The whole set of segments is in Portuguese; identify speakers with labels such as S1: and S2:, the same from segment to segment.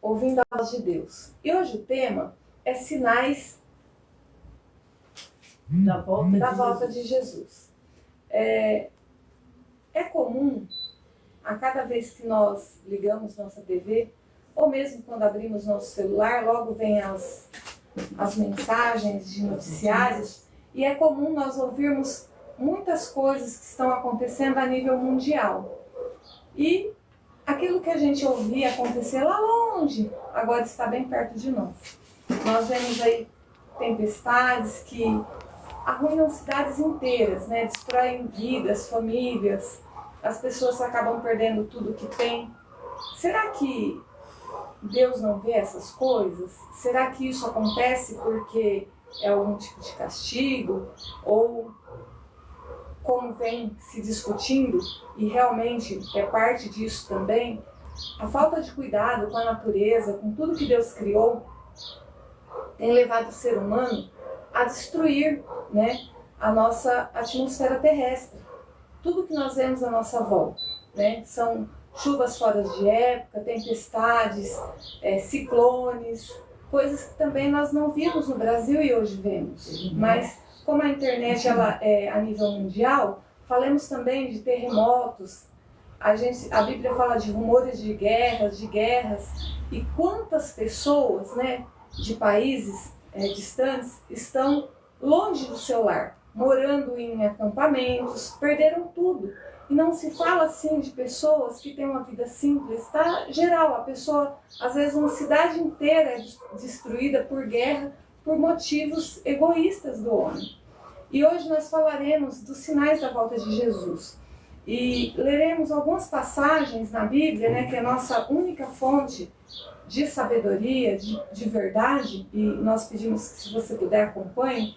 S1: ouvindo a voz de Deus. E hoje o tema é sinais da volta de Jesus. É comum, a cada vez que nós ligamos nossa TV, ou mesmo quando abrimos nosso celular, logo vem as mensagens de noticiários, e é comum nós ouvirmos muitas coisas que estão acontecendo a nível mundial. E aquilo que a gente ouvia acontecer lá longe, agora está bem perto de nós. Nós vemos aí tempestades que arruinam cidades inteiras, né? Destroem vidas, famílias, as pessoas acabam perdendo tudo que têm. Será que Deus não vê essas coisas? Será que isso acontece porque é algum tipo de castigo? Ou, como vem se discutindo, e realmente é parte disso também, a falta de cuidado com a natureza, com tudo que Deus criou, tem levado o ser humano a destruir, né, a nossa atmosfera terrestre. Tudo que nós vemos à nossa volta, né, são chuvas fora de época, tempestades, ciclones, coisas que também nós não vimos no Brasil e hoje vemos. Mas como a internet ela é a nível mundial, falemos também de terremotos. A Bíblia fala de rumores de guerras, e quantas pessoas, né, de países distantes estão longe do seu lar, morando em acampamentos, perderam tudo. E não se fala assim de pessoas que têm uma vida simples, tá? Geral, a pessoa, às vezes uma cidade inteira é destruída por guerra, por motivos egoístas do homem. E hoje nós falaremos dos sinais da volta de Jesus. E leremos algumas passagens na Bíblia, né, que é a nossa única fonte de sabedoria, de verdade, e nós pedimos que, se você puder, acompanhe.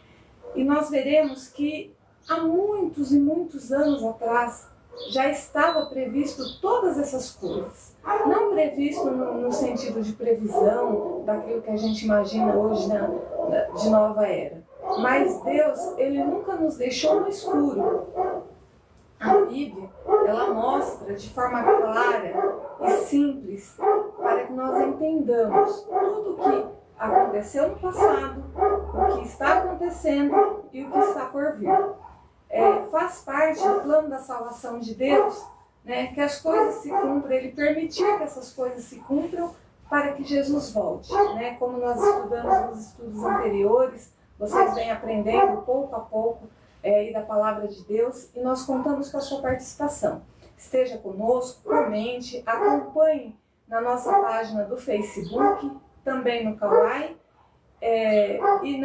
S1: E nós veremos que há muitos e muitos anos atrás já estava previsto todas essas coisas. Não previsto no sentido de previsão, daquilo que a gente imagina hoje de nova era. Mas Deus, Ele nunca nos deixou no escuro. A Bíblia, ela mostra de forma clara e simples para que nós entendamos tudo o que aconteceu no passado, o que está acontecendo e o que está por vir. Faz parte do plano da salvação de Deus, né, que as coisas se cumpram, Ele permitir que essas coisas se cumpram para que Jesus volte. Né? Como nós estudamos nos estudos anteriores, vocês vêm aprendendo pouco a pouco da palavra de Deus, e nós contamos com a sua participação. Esteja conosco, comente, acompanhe na nossa página do Facebook, também no Kawaii e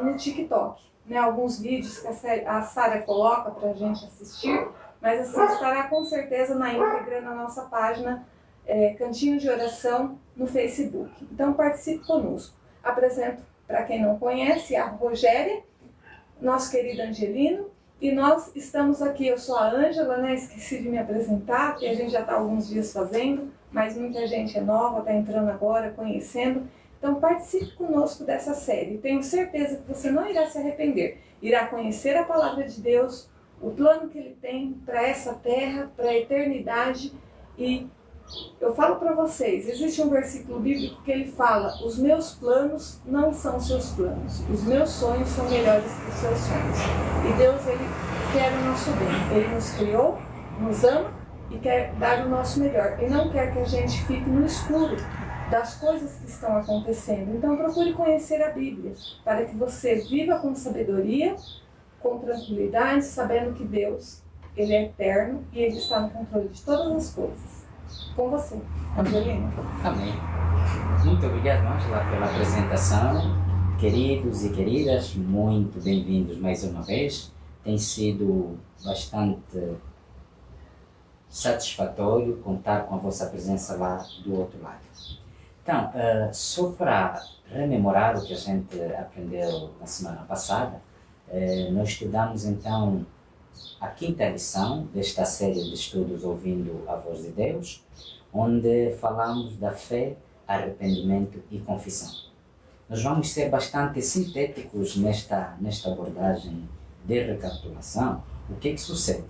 S1: no TikTok. Né, alguns vídeos que a Sara coloca para a gente assistir, mas assim estará com certeza na íntegra na nossa página Cantinho de Oração no Facebook. Então participe conosco. Apresento para quem não conhece a Rogéria, nosso querido Angelino, e nós estamos aqui. Eu sou a Ângela, né? Esqueci de me apresentar, porque a gente já está alguns dias fazendo, mas muita gente é nova, está entrando agora, conhecendo. Então participe conosco dessa série. Tenho certeza que você não irá se arrepender. Irá conhecer a palavra de Deus, o plano que Ele tem para essa terra, para a eternidade. E eu falo para vocês, existe um versículo bíblico que ele fala: os meus planos não são seus planos, os meus sonhos são melhores que os seus sonhos. E Deus, Ele quer o nosso bem. Ele nos criou, nos ama e quer dar o nosso melhor. Ele não quer que a gente fique no escuro das coisas que estão acontecendo. Então procure conhecer a Bíblia, para que você viva com sabedoria, com tranquilidade, sabendo que Deus, Ele é eterno e Ele está no controle de todas as coisas. Com você, Angelina.
S2: Amém. Muito obrigado, Ângela, pela apresentação. Queridos e queridas, muito bem-vindos mais uma vez. Tem sido bastante satisfatório contar com a vossa presença lá do outro lado. Então, só para rememorar o que a gente aprendeu na semana passada, nós estudamos então a quinta lição desta série de estudos Ouvindo a Voz de Deus, onde falamos da fé, arrependimento e confissão. Nós vamos ser bastante sintéticos nesta abordagem de recapitulação. O que sucede?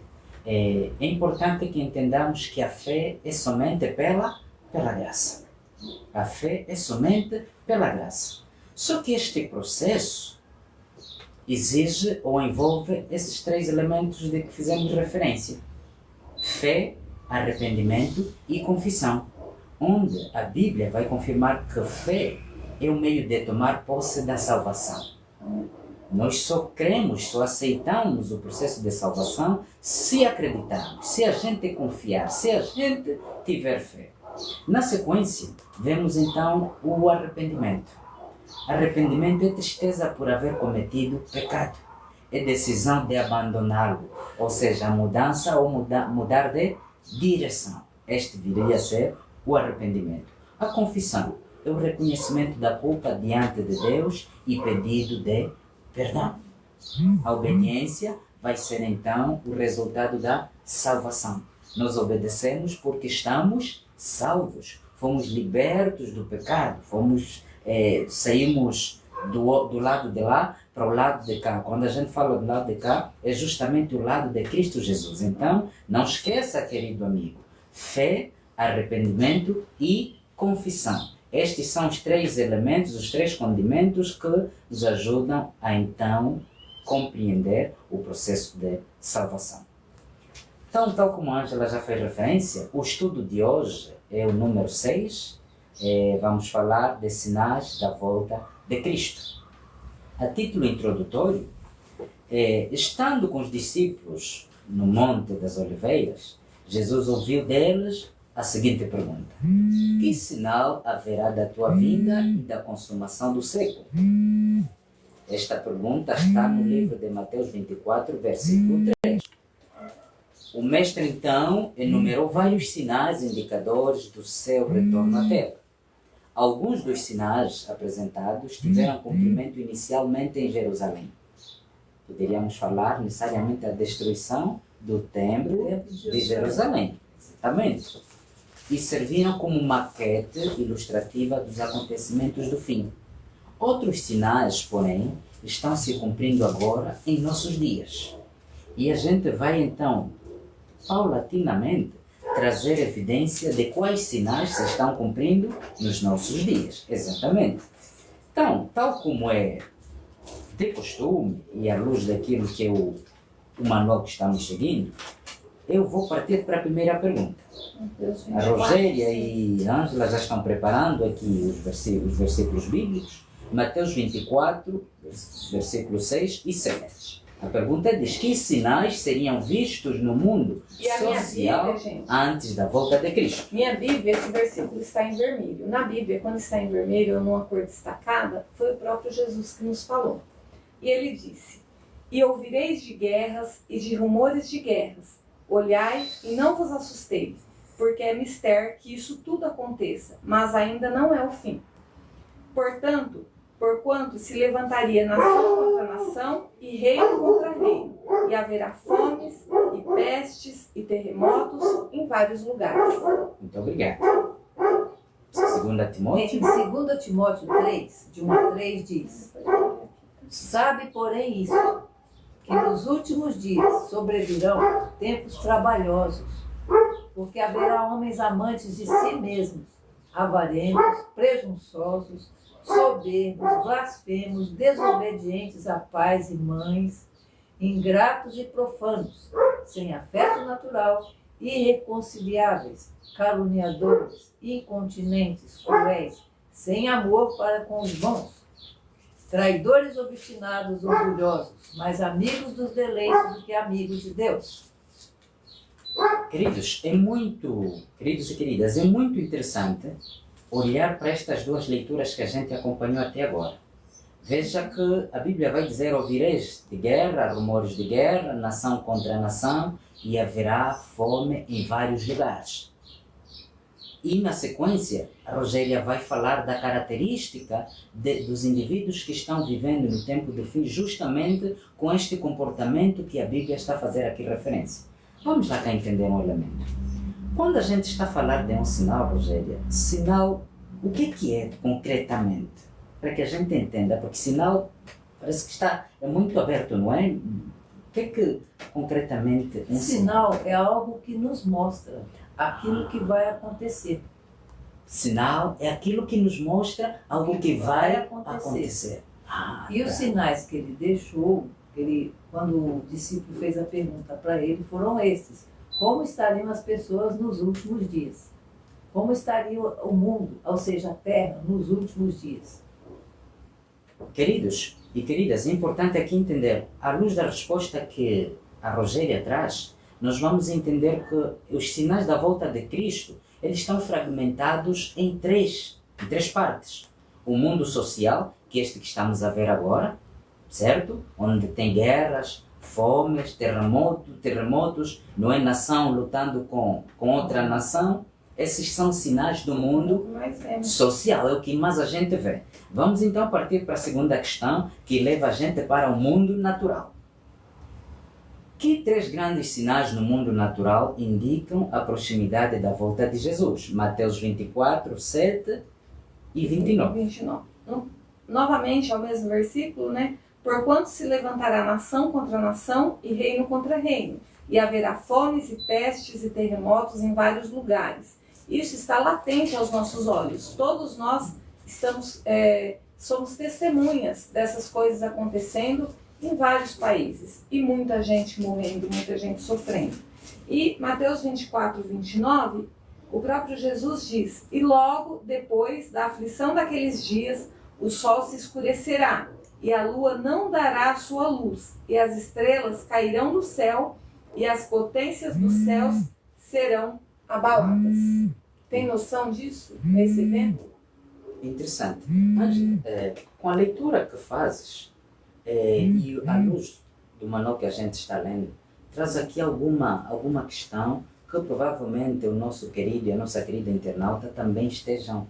S2: É importante que entendamos que a fé é somente pela pela graça. A fé é somente pela graça. Só que este processo exige ou envolve esses 3 elementos de que fizemos referência: fé, arrependimento e confissão, onde a Bíblia vai confirmar que fé é o meio de tomar posse da salvação. Nós só cremos, só aceitamos o processo de salvação se acreditarmos, se a gente confiar, se a gente tiver fé. Na sequência, vemos então o arrependimento. Arrependimento é tristeza por haver cometido pecado. É decisão de abandoná-lo, ou seja, a mudança ou mudar de direção. Este viria a ser o arrependimento. A confissão é o reconhecimento da culpa diante de Deus e pedido de perdão. A obediência vai ser então o resultado da salvação. Nós obedecemos porque estamos salvos. Fomos libertos do pecado. Saímos do lado de lá para o lado de cá. Quando a gente fala do lado de cá, é justamente o lado de Cristo Jesus. Então, não esqueça, querido amigo, fé, arrependimento e confissão. Estes são os 3 elementos, os 3 condimentos que nos ajudam a então compreender o processo de salvação. Então, tal como a Ângela já fez referência, o estudo de hoje é o número 6. Vamos falar de sinais da volta de Cristo. A título introdutório, estando com os discípulos no Monte das Oliveiras, Jesus ouviu deles a seguinte pergunta: que sinal haverá da tua vinda e da consumação do século? Esta pergunta está no livro de Mateus 24, versículo 3. O mestre então enumerou vários sinais indicadores do seu retorno à terra. Alguns dos sinais apresentados tiveram cumprimento inicialmente em Jerusalém. Poderíamos falar necessariamente da destruição do templo de Jerusalém. Exatamente. E serviram como maquete ilustrativa dos acontecimentos do fim. Outros sinais, porém, estão se cumprindo agora em nossos dias. E a gente vai então, paulatinamente, trazer evidência de quais sinais se estão cumprindo nos nossos dias. Exatamente. Então, tal como é de costume e à luz daquilo que é o manual que estamos seguindo, eu vou partir para a primeira pergunta. A Rogéria e a Ângela já estão preparando aqui os versículos bíblicos. Mateus 24, versículos 6 e 7. A pergunta diz: que sinais seriam vistos no mundo social Bíblia, antes da volta de Cristo?
S1: Minha Bíblia, esse versículo está em vermelho. Na Bíblia, quando está em vermelho ou numa cor destacada, foi o próprio Jesus que nos falou. E ele disse: e ouvireis de guerras e de rumores de guerras. Olhai e não vos assusteis, porque é mister que isso tudo aconteça, mas ainda não é o fim. Portanto, porquanto se levantaria nação contra nação e reino contra reino, e haverá fomes e pestes e terremotos em vários lugares.
S2: Muito obrigado. 2 Timóteo.
S3: Em 2 Timóteo 3, de 1 a 3, diz: sabe, porém, isso, que nos últimos dias sobrevirão tempos trabalhosos, porque haverá homens amantes de si mesmos, avarentos, presunçosos, soberbos, blasfemos, desobedientes a pais e mães, ingratos e profanos, sem afeto natural, irreconciliáveis, caluniadores, incontinentes, cruéis, sem amor para com os bons, traidores, obstinados, orgulhosos, mais amigos dos deleites do que amigos de Deus.
S2: Queridos e queridas, é muito interessante olhar para estas duas leituras que a gente acompanhou até agora. Veja que a Bíblia vai dizer: ouvireis de guerra, rumores de guerra, nação contra nação, e haverá fome em vários lugares. E na sequência, a Rogéria vai falar da característica dos indivíduos que estão vivendo no tempo do fim, justamente com este comportamento que a Bíblia está a fazer aqui referência. Vamos lá cá entender um elemento. Quando a gente está a falar de um sinal, Rogéria, sinal, o que é concretamente? Para que a gente entenda, porque sinal parece que é muito aberto, não é? O que concretamente um
S3: sinal é algo que nos mostra aquilo que vai acontecer.
S2: Sinal é aquilo que nos mostra algo que vai acontecer.
S3: E os sinais que ele deixou, quando o discípulo fez a pergunta para ele, foram esses. Como estariam as pessoas nos últimos dias? Como estaria o mundo, ou seja, a terra, nos últimos dias?
S2: Queridos e queridas, é importante aqui entender, à luz da resposta que a Rogéria traz, nós vamos entender que os sinais da volta de Cristo, eles estão fragmentados em três partes. O mundo social, que é este que estamos a ver agora, certo? Onde tem guerras, fomes, terremotos, não é nação lutando com outra nação. Esses são sinais do mundo social, é o que mais a gente vê. Vamos então partir para a segunda questão, que leva a gente para o mundo natural. Que três grandes sinais no mundo natural indicam a proximidade da volta de Jesus? Mateus 24, 7 e 29.
S1: Novamente, é o mesmo versículo, né? Porquanto se levantará nação contra nação e reino contra reino, e haverá fomes e pestes e terremotos em vários lugares. Isso está latente aos nossos olhos. Todos nós somos testemunhas dessas coisas acontecendo em vários países. E muita gente morrendo, muita gente sofrendo. E Mateus 24, 29, o próprio Jesus diz: e logo depois da aflição daqueles dias, o sol se escurecerá, e a lua não dará a sua luz, e as estrelas cairão do céu, e as potências dos céus serão abaladas. Tem noção disso, nesse evento?
S2: Interessante. Mas, com a leitura que fazes e à luz do manual que a gente está lendo, traz aqui alguma questão que provavelmente o nosso querido e a nossa querida internauta também estejam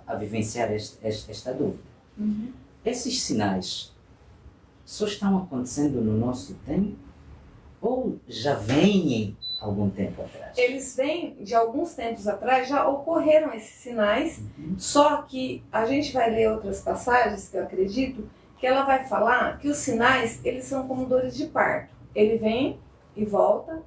S2: a vivenciar esta dúvida.
S1: Uhum.
S2: Esses sinais só estão acontecendo no nosso tempo ou já vêm algum tempo atrás?
S1: Eles vêm de alguns tempos atrás, já ocorreram esses sinais, só que a gente vai ler outras passagens, que eu acredito, que ela vai falar que os sinais, eles são como dores de parto. Ele vem e volta,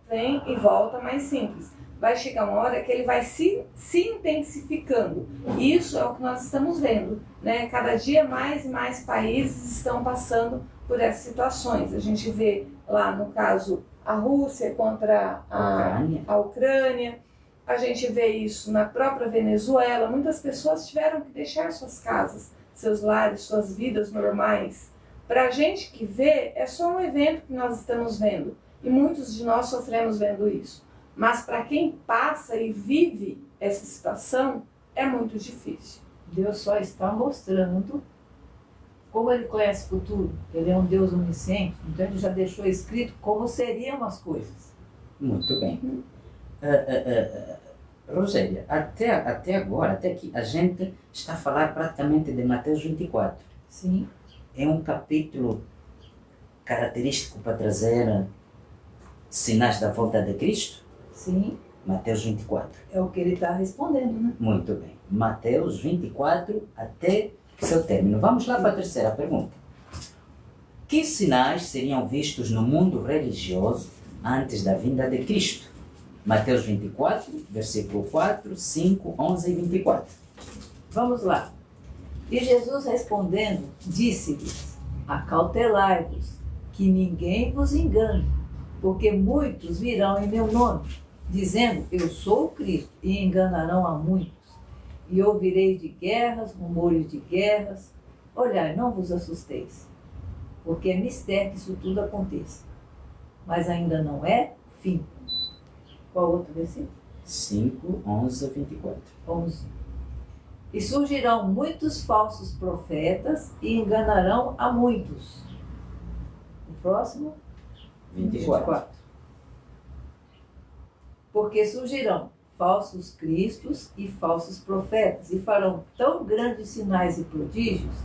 S1: mais simples. Vai chegar uma hora que ele vai se intensificando. E isso é o que nós estamos vendo, né? Cada dia mais e mais países estão passando por essas situações. A gente vê lá, no caso, a Rússia contra a Ucrânia. A gente vê isso na própria Venezuela. Muitas pessoas tiveram que deixar suas casas, seus lares, suas vidas normais. Para a gente que vê, é só um evento que nós estamos vendo. E muitos de nós sofremos vendo isso. Mas para quem passa e vive essa situação, é muito difícil.
S3: Deus só está mostrando como ele conhece o futuro. Ele é um Deus onisciente, então ele já deixou escrito como seriam as coisas.
S2: Muito bem. Rogéria, até agora, até aqui, a gente está a falar praticamente de Mateus 24.
S3: Sim.
S2: É um capítulo característico para trazer sinais da volta de Cristo?
S3: Sim.
S2: Mateus 24.
S3: É o que ele está respondendo, né?
S2: Muito bem. Mateus 24 até seu término. Vamos lá para a terceira pergunta. Que sinais seriam vistos no mundo religioso antes da vinda de Cristo? Mateus 24, versículo 4, 5, 11 e 24.
S3: Vamos lá. E Jesus respondendo, disse-lhes: acautelai-vos, que ninguém vos engane, porque muitos virão em meu nome, dizendo, eu sou o Cristo, e enganarão a muitos. E ouvireis de guerras, rumores de guerras. Olhai, não vos assusteis, porque é mistério que isso tudo aconteça. Mas ainda não é fim. Qual outro versículo?
S2: 5, 11 e 24.
S3: 11. E surgirão muitos falsos profetas e enganarão a muitos. O próximo?
S2: 24.
S3: Porque surgirão falsos cristos e falsos profetas, e farão tão grandes sinais e prodígios,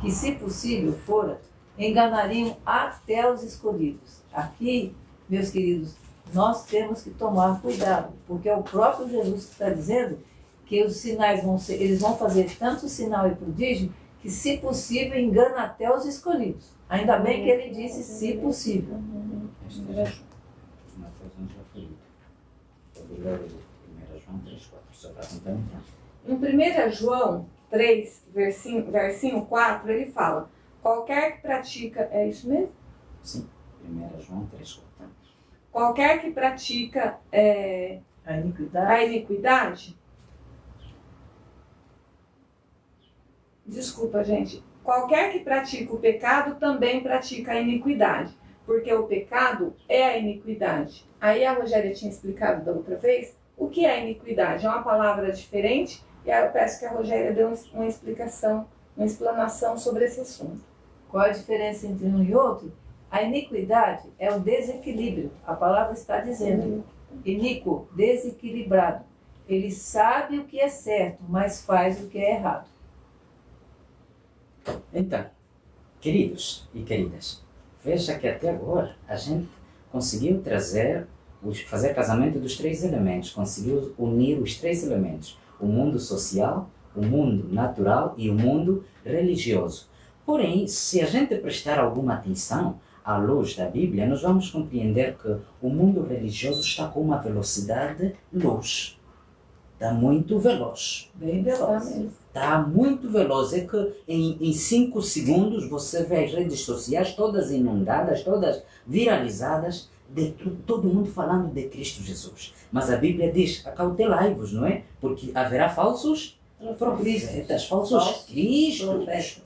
S3: que, se possível fora, enganariam até os escolhidos. Aqui, meus queridos, nós temos que tomar cuidado, porque é o próprio Jesus que está dizendo que os sinais eles vão fazer tanto sinal e prodígio, que, se possível, engana até os escolhidos. Ainda bem que ele disse, se possível.
S2: Mateus 1 já foi lido. 1 João 3, 4, só para complementar.
S1: Em 1 João 3, versinho 4, ele fala: qualquer que pratica. É isso mesmo?
S2: Sim, 1 João 3, 4.
S1: Qualquer que pratica
S3: A iniquidade.
S1: a iniquidade. Desculpa, gente. Qualquer que pratica o pecado também pratica a iniquidade, porque o pecado é a iniquidade. Aí a Rogéria tinha explicado da outra vez o que é iniquidade. É uma palavra diferente e aí eu peço que a Rogéria dê uma explicação, uma explanação sobre esse assunto.
S3: Qual a diferença entre um e outro? A iniquidade é o desequilíbrio. A palavra está dizendo. Iníquo, desequilibrado. Ele sabe o que é certo, mas faz o que é errado.
S2: Então, queridos e queridas, veja que até agora a gente conseguiu fazer casamento dos três elementos, conseguiu unir os três elementos: o mundo social, o mundo natural e o mundo religioso. Porém, se a gente prestar alguma atenção à luz da Bíblia, nós vamos compreender que o mundo religioso está com uma velocidade luz. Está muito veloz.
S3: Bem veloz.
S2: Está muito veloz. É que em 5 segundos você vê as redes sociais todas inundadas, todas viralizadas, de todo mundo falando de Cristo Jesus. Mas a Bíblia diz: acautelai-vos, não é? Porque haverá falsos profetas, falsos cristos,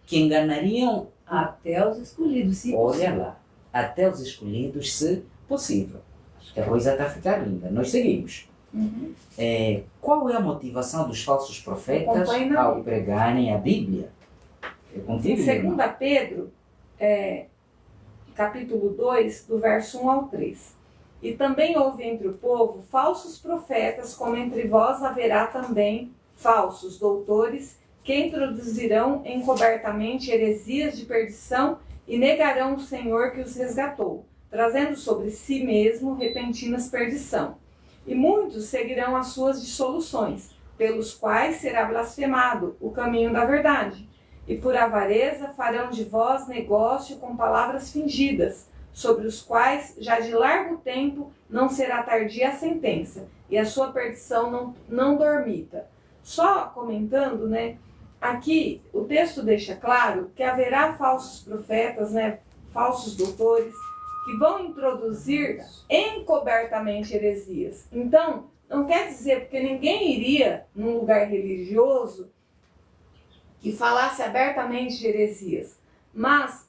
S2: que enganariam
S3: até os escolhidos, se
S2: Olha lá, até os escolhidos, se possível. Acho que a coisa está a ficar linda. Nós seguimos. Qual é a motivação dos falsos profetas ao pregarem a Bíblia?
S1: Em 2 Pedro, capítulo 2, do verso 1 ao 3. E também houve entre o povo falsos profetas, como entre vós haverá também falsos doutores, que introduzirão encobertamente heresias de perdição e negarão o Senhor que os resgatou, trazendo sobre si mesmo repentinas perdição. E muitos seguirão as suas dissoluções, pelos quais será blasfemado o caminho da verdade. E por avareza farão de vós negócio com palavras fingidas, sobre os quais já de largo tempo não será tardia a sentença, e a sua perdição não dormita. Só comentando, aqui o texto deixa claro que haverá falsos profetas, falsos doutores, que vão introduzir encobertamente heresias. Então, não quer dizer, porque ninguém iria num lugar religioso que falasse abertamente de heresias. Mas,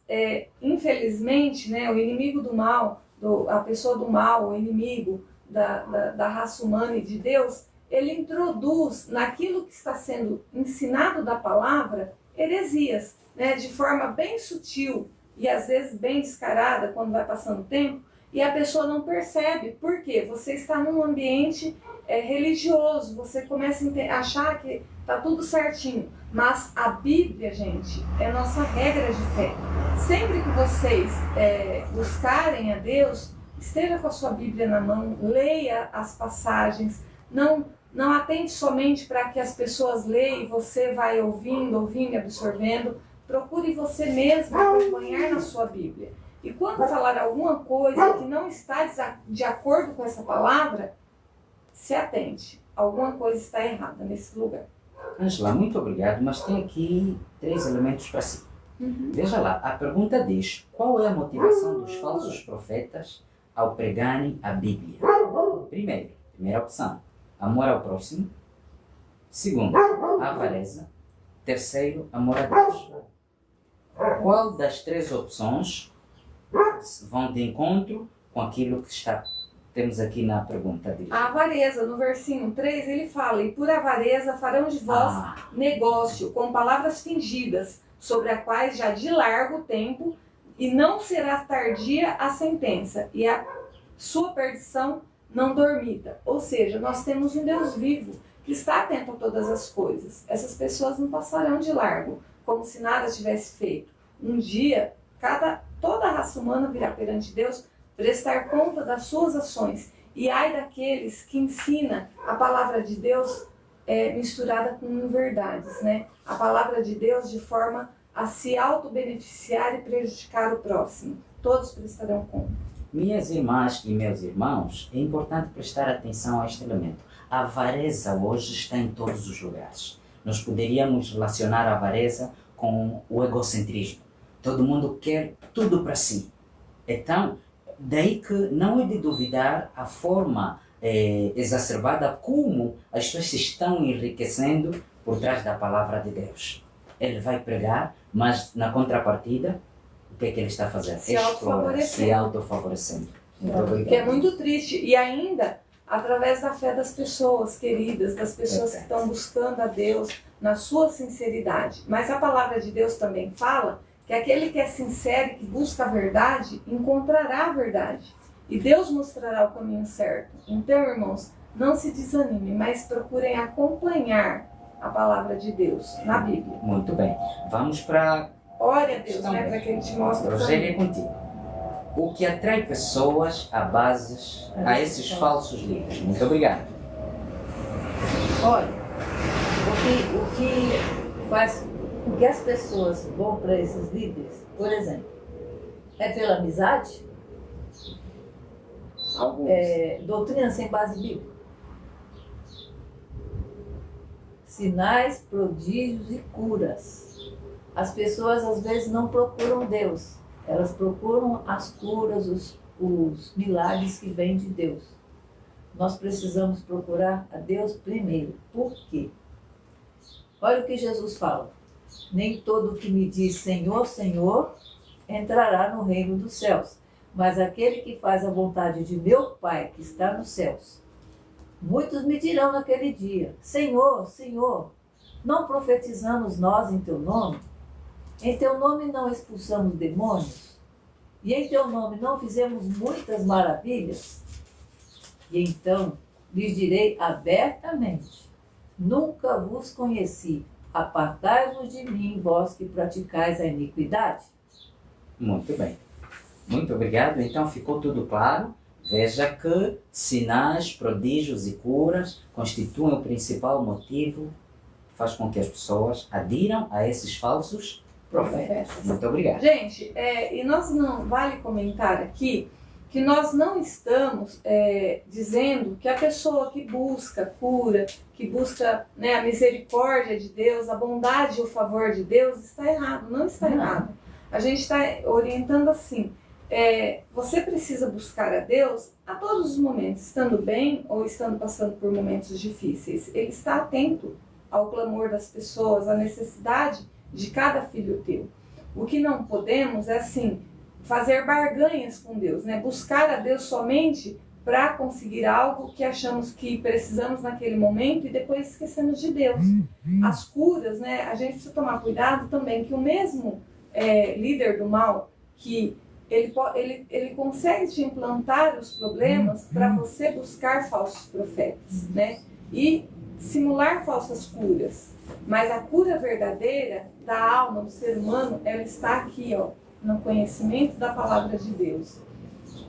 S1: infelizmente, o inimigo do mal, a pessoa do mal, o inimigo da raça humana e de Deus, ele introduz naquilo que está sendo ensinado da palavra heresias, de forma bem sutil e às vezes bem descarada quando vai passando o tempo, e a pessoa não percebe. Por quê? Você está num ambiente religioso, você começa a achar que está tudo certinho, mas a Bíblia, gente, é nossa regra de fé. Sempre que vocês buscarem a Deus, esteja com a sua Bíblia na mão, leia as passagens, não atente somente para que as pessoas leiam e você vai ouvindo e absorvendo. Procure você mesmo acompanhar na sua Bíblia. E quando falar alguma coisa que não está de acordo com essa palavra, se atente. Alguma coisa está errada nesse lugar.
S2: Ângela, muito obrigado, mas tem aqui 3 elementos para si. Veja lá, a pergunta diz: qual é a motivação dos falsos profetas ao pregarem a Bíblia? Primeira opção, amor ao próximo. Segundo, avareza. Terceiro, amor a Deus. Qual das 3 opções vão de encontro com aquilo que temos aqui na pergunta dele?
S1: A avareza, no versinho 3, ele fala: e por avareza farão de vós negócio com palavras fingidas, sobre as quais já de largo tempo, e não será tardia a sentença, e a sua perdição não dormida. Ou seja, nós temos um Deus vivo, que está atento a todas as coisas. Essas pessoas não passarão de largo, como se nada tivesse feito. Um dia, toda a raça humana virá perante Deus prestar conta das suas ações. E ai daqueles que ensinam a palavra de Deus misturada com inverdades, A palavra de Deus de forma a se auto-beneficiar e prejudicar o próximo. Todos prestarão conta.
S2: Minhas irmãs e meus irmãos, é importante prestar atenção a este elemento. a avareza hoje está em todos os lugares. Nós poderíamos relacionar a avareza com o egocentrismo. Todo mundo quer tudo para si. Então, daí que não é de duvidar a forma exacerbada como as pessoas se estão enriquecendo por trás da palavra de Deus. Ele vai pregar, mas na contrapartida, o que é que ele está fazendo? Se autofavorecendo.
S1: Que é muito triste. E ainda, através da fé das pessoas queridas, das pessoas que estão buscando a Deus na sua sinceridade. Mas a palavra de Deus também fala que aquele que é sincero e que busca a verdade, encontrará a verdade. E Deus mostrará o caminho certo. Então, irmãos, não se desanime, mas procurem acompanhar a palavra de Deus na Bíblia.
S2: Muito bem. Vamos para...
S1: Ore a Deus, né, para que Ele te mostre.
S2: Rogério, é contigo. O que atrai pessoas a esses falsos líderes? Muito obrigado.
S3: Olha, o que as pessoas vão para esses líderes, por exemplo, é pela amizade? Doutrina sem base bíblica. Sinais, prodígios e curas. As pessoas às vezes não procuram Deus, elas procuram as curas, os milagres que vêm de Deus. Nós precisamos procurar a Deus primeiro. Por quê? Olha o que Jesus fala. Nem todo que me diz Senhor, Senhor, entrará no reino dos céus, mas aquele que faz a vontade de meu Pai que está nos céus. Muitos me dirão naquele dia, Senhor, Senhor, não profetizamos nós em teu nome? Em teu nome não expulsamos demônios? E em teu nome não fizemos muitas maravilhas? E então lhes direi abertamente, nunca vos conheci, apartai-vos de mim, vós que praticais a iniquidade.
S2: Muito bem. Muito obrigado. Então ficou tudo claro. Veja que sinais, prodígios e curas constituem o principal motivo que faz com que as pessoas adiram a esses falsos profetas. Muito obrigado.
S1: Gente, e nós não vale comentar aqui que nós não estamos dizendo que a pessoa que busca cura, que busca, né, a misericórdia de Deus, a bondade e o favor de Deus, está errado. Não está errado. A gente está orientando assim. Você precisa buscar a Deus a todos os momentos, estando bem ou estando passando por momentos difíceis. Ele está atento ao clamor das pessoas, à necessidade de cada filho teu. O que não podemos é assim, fazer barganhas com Deus, né? Buscar a Deus somente para conseguir algo que achamos que precisamos naquele momento e depois esquecemos de Deus. As curas, né? A gente precisa tomar cuidado também que o mesmo líder do mal, que ele consegue te implantar os problemas para você buscar falsos profetas, né? E simular falsas curas. Mas a cura verdadeira da alma, do ser humano, ela está aqui, ó, no conhecimento da palavra de Deus.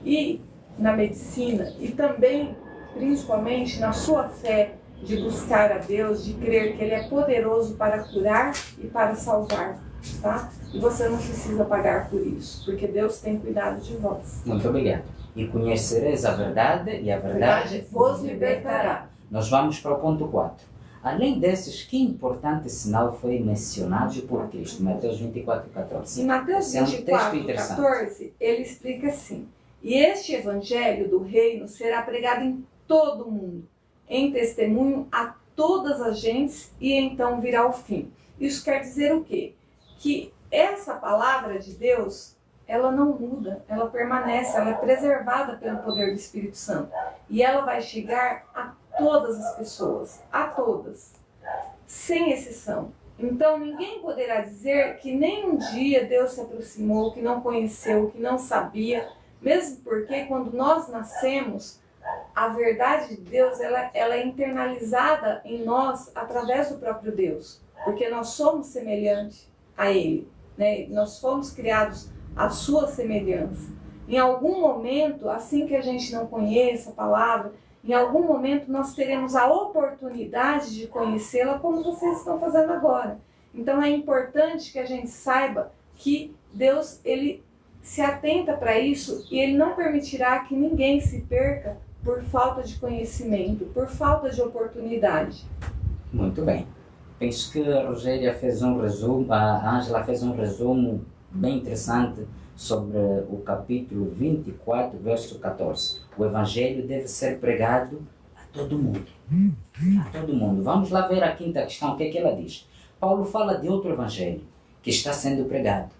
S1: E na medicina, e também, principalmente, na sua fé de buscar a Deus, de crer que Ele é poderoso para curar e para salvar, tá? E você não precisa pagar por isso, porque Deus tem cuidado de vós.
S2: Muito obrigado. E conhecereis a verdade, e a verdade
S1: vos libertará.
S2: Nós vamos para o ponto 4. Além desses, que importante sinal foi mencionado por Cristo? Mateus 24:14.
S1: Em Mateus 24:14, ele explica assim: e este evangelho do reino será pregado em todo o mundo, em testemunho a todas as gentes, e então virá o fim. Isso quer dizer o quê? Que essa palavra de Deus, ela não muda, ela permanece, ela é preservada pelo poder do Espírito Santo. E ela vai chegar a todas as pessoas, a todas, sem exceção. Então ninguém poderá dizer que nem um dia Deus se aproximou, que não conheceu, que não sabia, mesmo porque quando nós nascemos, a verdade de Deus ela é internalizada em nós através do próprio Deus, porque nós somos semelhantes a Ele, né? Nós fomos criados à sua semelhança. Em algum momento, assim que a gente não conheça a palavra, em algum momento nós teremos a oportunidade de conhecê-la como vocês estão fazendo agora. Então é importante que a gente saiba que Deus ele se atenta para isso e Ele não permitirá que ninguém se perca por falta de conhecimento, por falta de oportunidade.
S2: Muito bem. Penso que a Rogéria fez um resumo, a Ângela fez um resumo bem interessante sobre o capítulo 24, verso 14. O Evangelho deve ser pregado a todo mundo. A todo mundo. Vamos lá ver a quinta questão, o que é que ela diz. Paulo fala de outro Evangelho que está sendo pregado.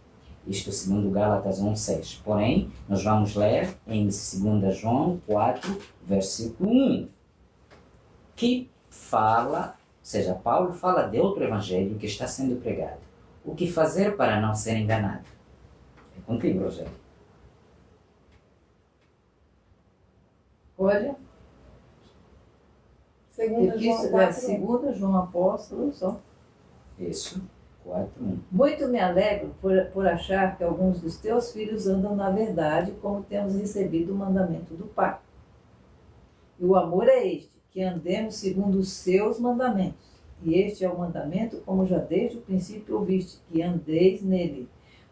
S2: Isto segundo Gálatas 1:6. Porém, nós vamos ler em 2 João 4, versículo 1, que fala, ou seja, Paulo fala de outro Evangelho que está sendo pregado. O que fazer para não ser enganado? É contigo, Rogério.
S3: Olha,
S1: Segunda
S3: João Apóstolo, só.
S2: Isso, 4:1.
S3: Muito me alegro por achar que alguns dos teus filhos andam na verdade, como temos recebido o mandamento do Pai. E o amor é este, que andemos segundo os seus mandamentos. E este é o mandamento, como já desde o princípio ouviste, que andeis nele.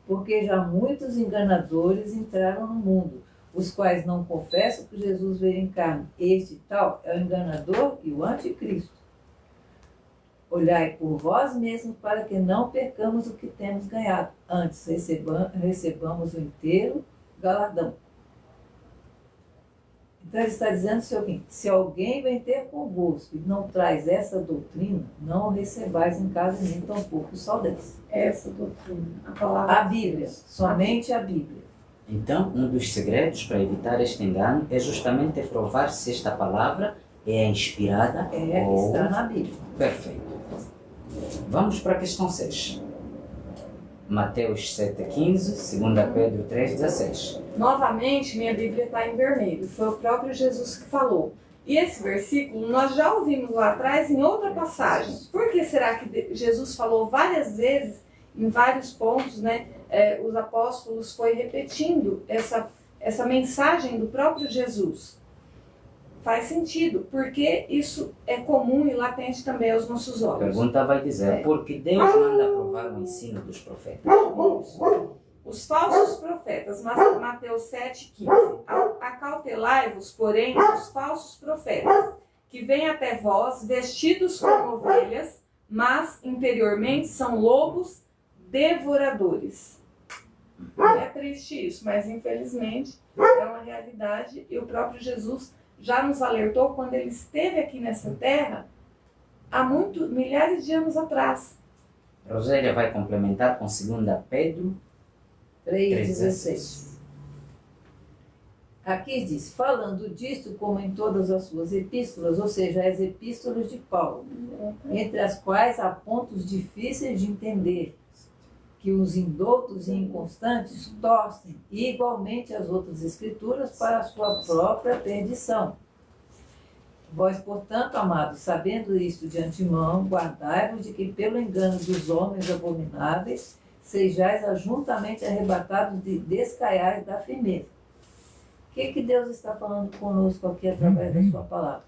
S3: Porque já muitos enganadores entraram no mundo, os quais não confessam que Jesus veio em carne. Este tal é o enganador e o anticristo. Olhai por vós mesmos para que não percamos o que temos ganhado. Antes recebamos o inteiro galardão. Então ele está dizendo o seguinte: se alguém vem ter convosco e não traz essa doutrina, não o recebais em casa nem tampouco saudeis.
S1: Essa doutrina, a palavra.
S3: A Bíblia, somente a Bíblia.
S2: Então, um dos segredos para evitar este engano é justamente provar se esta palavra é inspirada ou...
S3: Está na Bíblia.
S2: Perfeito. Vamos para a questão 6. Mateus 7,15, 2 Pedro 3,16.
S1: Novamente, minha Bíblia está em vermelho. Foi o próprio Jesus que falou. E esse versículo nós já ouvimos lá atrás em outra passagem. Por que será que Jesus falou várias vezes, em vários pontos, né? Os apóstolos foi repetindo essa mensagem do próprio Jesus? Faz sentido, porque isso é comum e latente também aos nossos
S2: A
S1: olhos.
S2: pergunta vai dizer, porque Deus manda provar o ensino dos profetas?
S1: Os falsos profetas, Mateus 7,15. Acautelai-vos, porém, dos falsos profetas, que vêm até vós vestidos como ovelhas, mas interiormente são lobos devoradores. É triste isso, mas infelizmente é uma realidade e o próprio Jesus já nos alertou quando ele esteve aqui nessa terra há milhares de anos atrás.
S2: Rosélia vai complementar com 2 Pedro
S3: 3,16. Aqui diz, falando disto como em todas as suas epístolas, ou seja, as epístolas de Paulo, entre as quais há pontos difíceis de entender, que os indoutos e inconstantes torcem igualmente as outras escrituras para a sua própria perdição. Vós, portanto, amados, sabendo isto de antemão, guardai-vos de que pelo engano dos homens abomináveis sejais juntamente arrebatados de descaiais da firmeza. O que Deus está falando conosco aqui através da sua palavra?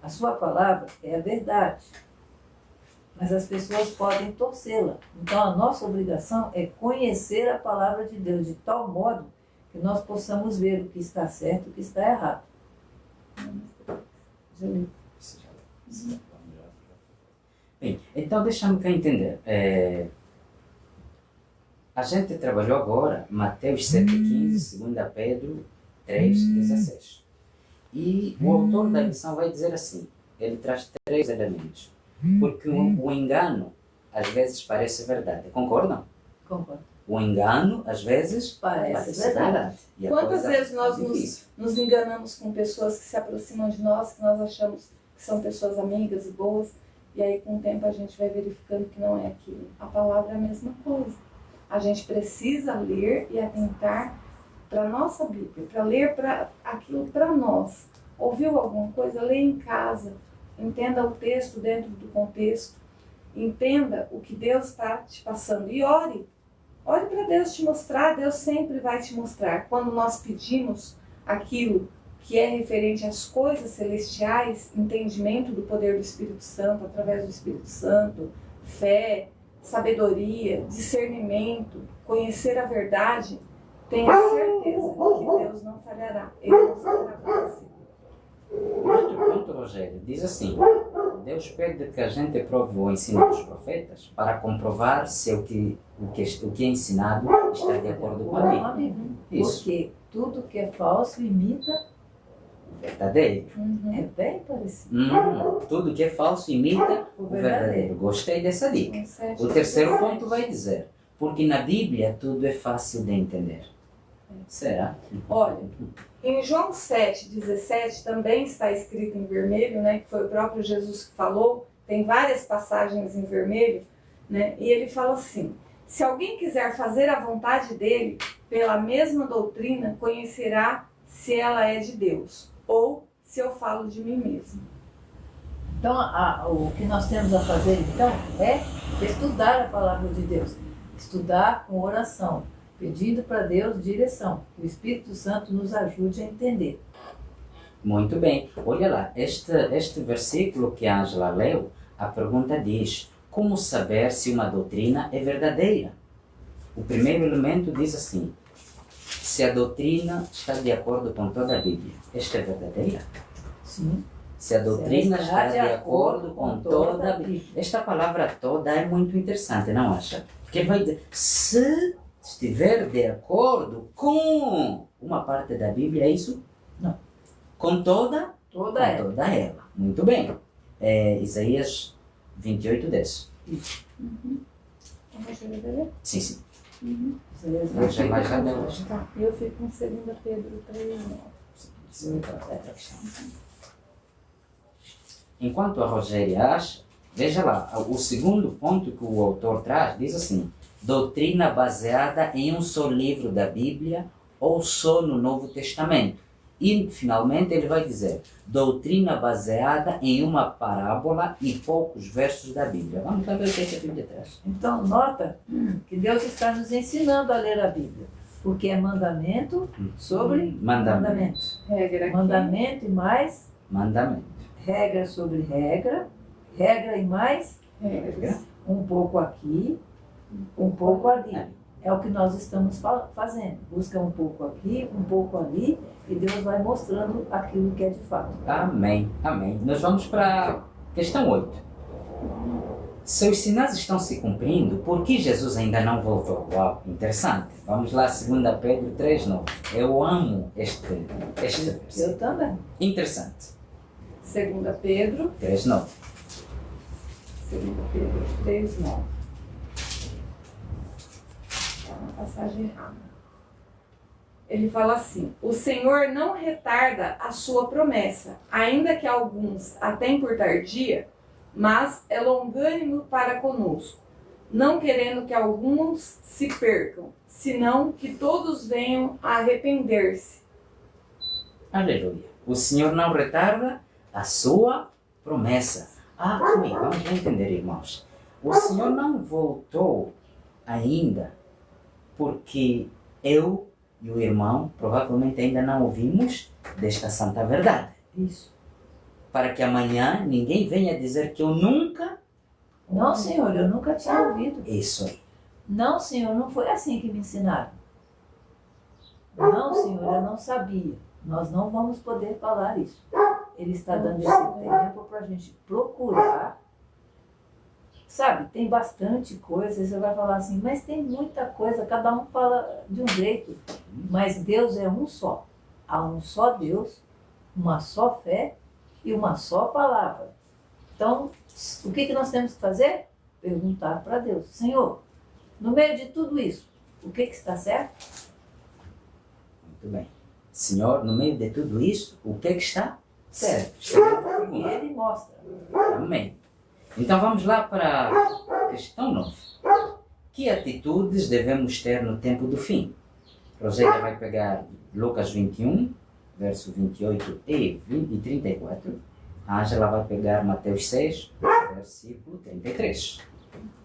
S3: A sua palavra é a verdade, mas as pessoas podem torcê-la. Então a nossa obrigação é conhecer a palavra de Deus de tal modo que nós possamos ver o que está certo e o que está errado.
S2: Bem, então deixa-me cá entender. A gente trabalhou agora Mateus 7,15, 2 Pedro 3,16. E o autor da lição vai dizer assim, ele traz 3 elementos. Porque o engano às vezes parece verdade. Concordam?
S3: Concordo.
S2: O engano às vezes parece verdade. E
S1: Quantas vezes nós
S2: difícil.
S1: nos enganamos com pessoas que se aproximam de nós, que nós achamos que são pessoas amigas e boas, e aí com o tempo a gente vai verificando que não é aquilo. A palavra é a mesma coisa. A gente precisa ler e atentar para a nossa Bíblia, para ler aquilo para nós. Ouviu alguma coisa? Lê em casa. Entenda o texto dentro do contexto. Entenda o que Deus está te passando. E ore. Ore para Deus te mostrar. Deus sempre vai te mostrar. Quando nós pedimos aquilo que é referente às coisas celestiais, entendimento do poder do Espírito Santo, através do Espírito Santo, fé, sabedoria, discernimento, conhecer a verdade, tenha certeza que Deus não falhará. Ele mostrará para você.
S2: Outro ponto, Rogério, diz assim: Deus pede que a gente prove o ensino dos profetas para comprovar se o que é ensinado está de acordo com a Bíblia. Isso.
S3: Porque tudo que é falso imita
S2: Verdadeiro.
S3: é bem parecido.
S2: Tudo que é falso imita
S3: O
S2: o verdadeiro.
S3: verdadeiro.
S2: Gostei dessa dica. O terceiro ponto vai dizer: porque na Bíblia tudo é fácil de entender. Será?
S1: Olha, em João 7,17 também está escrito em vermelho, né, que foi o próprio Jesus que falou, tem várias passagens em vermelho, né, e ele fala assim: se alguém quiser fazer a vontade dele, pela mesma doutrina, conhecerá se ela é de Deus, ou se eu falo de mim mesmo.
S3: Então, o que nós temos a fazer, então, é estudar a palavra de Deus. Estudar com oração, pedindo para Deus direção. Que o Espírito Santo nos ajude a entender.
S2: Muito bem. Olha lá, este versículo que a Ângela leu, a pergunta diz: como saber se uma doutrina é verdadeira? O primeiro elemento diz assim: se a doutrina está de acordo com toda a Bíblia. Esta é verdadeira?
S3: Sim.
S2: Se a doutrina está de acordo com toda a Bíblia. Esta palavra toda é muito interessante, não acha? Porque vai dizer, se estiver de acordo com uma parte da Bíblia, é isso?
S3: Não.
S2: Com toda?
S3: Toda
S2: com
S3: ela.
S2: toda ela. Muito bem. Isaías 28:10.
S3: Isso.
S1: Vamos ler?
S2: Sim, sim.
S3: Você
S2: Já mais já deu.
S1: Tá. Eu fico com 2 Pedro 3,9.
S2: Enquanto a Rogéria acha, veja lá, o segundo ponto que o autor traz diz assim: doutrina baseada em um só livro da Bíblia ou só no Novo Testamento. E, finalmente, ele vai dizer: doutrina baseada em uma parábola e poucos versos da Bíblia. Vamos lá ver o que a Bíblia traz.
S3: Então, nota que Deus está nos ensinando a ler a Bíblia. Porque é mandamento sobre mandamento.
S1: Regra aqui.
S3: Mandamento e mais
S2: Mandamento.
S3: regra sobre regra. Regra e mais
S1: Regra.
S3: um pouco aqui, um pouco ali. É o que nós estamos fazendo. Busca um pouco aqui, um pouco ali, e Deus vai mostrando aquilo que é de fato.
S2: Amém. Amém. Nós vamos para a questão 8. Se os sinais estão se cumprindo, por que Jesus ainda não voltou? Uau, interessante. Vamos lá, 2 Pedro 3,9. Eu amo este versículo.
S3: Eu também.
S2: Interessante.
S1: 2 Pedro
S2: 3,9.
S1: 2 Pedro 3,9. Está na passagem errada. Ele fala assim: o Senhor não retarda a sua promessa, ainda que alguns a tenham por tardia, mas é longânimo para conosco, não querendo que alguns se percam, senão que todos venham a arrepender-se.
S2: Aleluia. O Senhor não retarda a sua promessa. Amém. Vamos lá entender, irmãos. O Senhor não voltou ainda porque eu e o irmão provavelmente ainda não ouvimos desta santa verdade.
S3: Isso.
S2: Para que amanhã ninguém venha dizer que eu nunca...
S3: Não, Senhor, eu nunca tinha ouvido.
S2: Isso aí.
S3: Não, Senhor, não foi assim que me ensinaram. Não, Senhor, eu não sabia. Nós não vamos poder falar isso. Ele está dando esse tempo para a gente procurar. Sabe, tem bastante coisa. Você vai falar assim, mas tem muita coisa. Cada um fala de um jeito. Mas Deus é um só. Há um só Deus, uma só fé e uma só palavra. Então, o que nós temos que fazer? Perguntar para Deus: Senhor, no meio de tudo isso, o que está certo?
S2: Muito bem. Senhor, no meio de tudo isso, o que está certo?
S3: E Ele mostra.
S2: Amém. Então vamos lá para a questão 9. Que atitudes devemos ter no tempo do fim? Rogéria vai pegar Lucas 21, verso 28 e 34. A Ângela vai pegar Mateus 6, versículo 33.